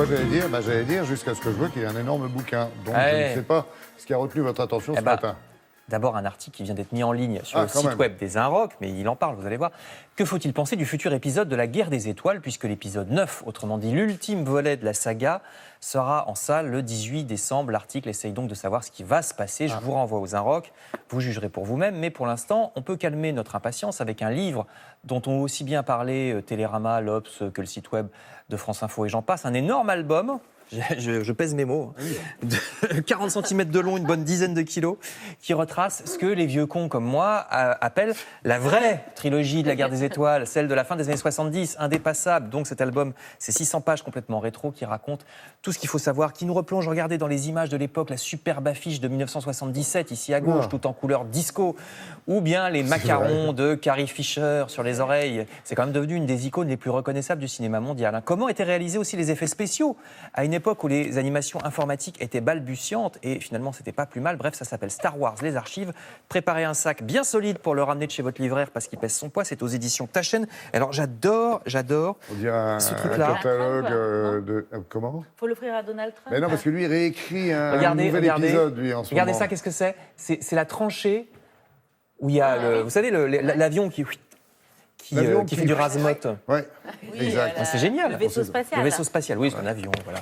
quoi j'allais dire jusqu'à ce que je vois qu'il y a un énorme bouquin. Donc je ne sais pas ce qui a retenu votre attention ce matin. D'abord, un article qui vient d'être mis en ligne sur le site web des Inrocks, mais il en parle, vous allez voir. Que faut-il penser du futur épisode de la Guerre des Étoiles, puisque l'épisode 9, autrement dit l'ultime volet de la saga, sera en salle le 18 décembre. L'article essaye donc de savoir ce qui va se passer. Je vous renvoie aux Inrocks, vous jugerez pour vous-même. Mais pour l'instant, on peut calmer notre impatience avec un livre dont ont aussi bien parlé Télérama, l'Obs que le site web de France Info et j'en passe. Un énorme album. Je pèse mes mots. De 40 cm de long, une bonne dizaine de kilos, qui retrace ce que les vieux cons comme moi appellent la vraie trilogie de la Guerre des Étoiles, celle de la fin des années 70, indépassable. Donc cet album, c'est 600 pages complètement rétro qui raconte tout ce qu'il faut savoir, qui nous replonge, regardez dans les images de l'époque, la superbe affiche de 1977, ici à gauche, tout en couleur disco, ou bien les macarons de Carrie Fisher sur les oreilles. C'est quand même devenu une des icônes les plus reconnaissables du cinéma mondial. Comment étaient réalisés aussi les effets spéciaux à une époque où les animations informatiques étaient balbutiantes et finalement c'était pas plus mal. Bref, ça s'appelle Star Wars, les archives. Préparez un sac bien solide pour le ramener de chez votre libraire parce qu'il pèse son poids. C'est aux éditions Taschen. Alors j'adore on dirait ce truc-là. Un catalogue de... comment ? Faut l'offrir à Donald Trump. Mais non, parce que lui, il réécrit un nouvel épisode, lui, en ce regardez moment. ça, qu'est-ce que c'est ? C'est la tranchée où il y a, vous savez, l'avion qui fait du rasemote. Ouais, exact. C'est génial. Le vaisseau spatial. Le vaisseau spatial, oui, c'est un avion, voilà.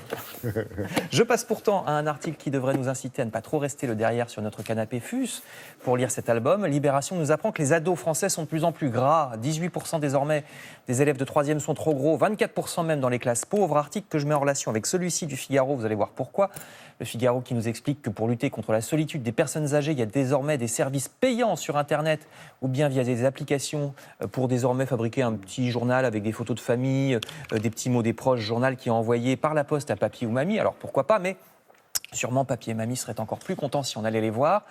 Je passe pourtant à un article qui devrait nous inciter à ne pas trop rester le derrière sur notre canapé FUS pour lire cet album. Libération nous apprend que les ados français sont de plus en plus gras. 18% désormais des élèves de 3e sont trop gros, 24% même dans les classes pauvres. Article que je mets en relation avec celui-ci du Figaro, vous allez voir pourquoi. Le Figaro qui nous explique que pour lutter contre la solitude des personnes âgées, il y a désormais des services payants sur Internet ou bien via des applications pour désormais fabriquer un petit journal avec des photos de famille, des petits mots des proches, journal qui est envoyé par la poste à papy ou mamie. Alors pourquoi pas, mais sûrement papy et mamie seraient encore plus contents si on allait les voir.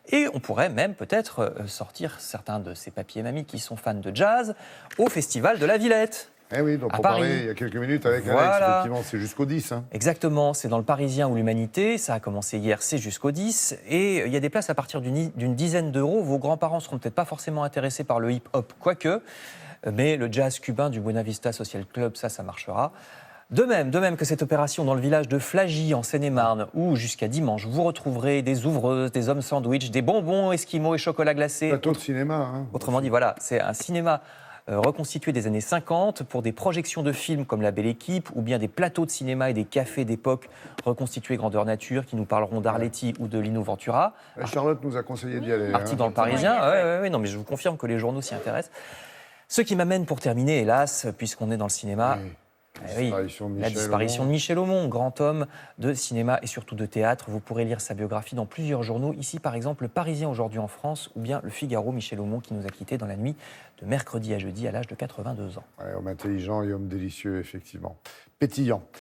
Et on pourrait même peut-être sortir certains de ces papy et mamies qui sont fans de jazz au Festival de la Villette. Eh oui, donc on parlait il y a quelques minutes avec Alex, effectivement, c'est jusqu'au 10. Hein. Exactement, c'est dans le Parisien ou l'Humanité, ça a commencé hier, c'est jusqu'au 10, et il y a des places à partir d'une dizaine d'euros. Vos grands-parents seront peut-être pas forcément intéressés par le hip-hop, quoique, mais le jazz cubain du Buena Vista Social Club, ça marchera. De même que cette opération dans le village de Flagy, en Seine-et-Marne, où jusqu'à dimanche, vous retrouverez des ouvreuses, des hommes sandwich, des bonbons esquimaux et chocolat glacé. Plateau de cinéma. Hein, autrement dit, voilà, c'est un cinéma reconstitué des années 50 pour des projections de films comme La Belle Équipe ou bien des plateaux de cinéma et des cafés d'époque reconstitués grandeur nature qui nous parleront d'Arletty ou de Lino Ventura. Charlotte nous a conseillé d'y aller. Article dans le Parisien, oui, non, mais je vous confirme que les journaux s'y intéressent. Ce qui m'amène pour terminer, hélas, puisqu'on est dans le cinéma... La disparition de Michel Aumont, grand homme de cinéma et surtout de théâtre. Vous pourrez lire sa biographie dans plusieurs journaux. Ici, par exemple, Le Parisien aujourd'hui en France ou bien Le Figaro, Michel Aumont qui nous a quittés dans la nuit de mercredi à jeudi à l'âge de 82 ans. Homme intelligent et homme délicieux, effectivement. Pétillant.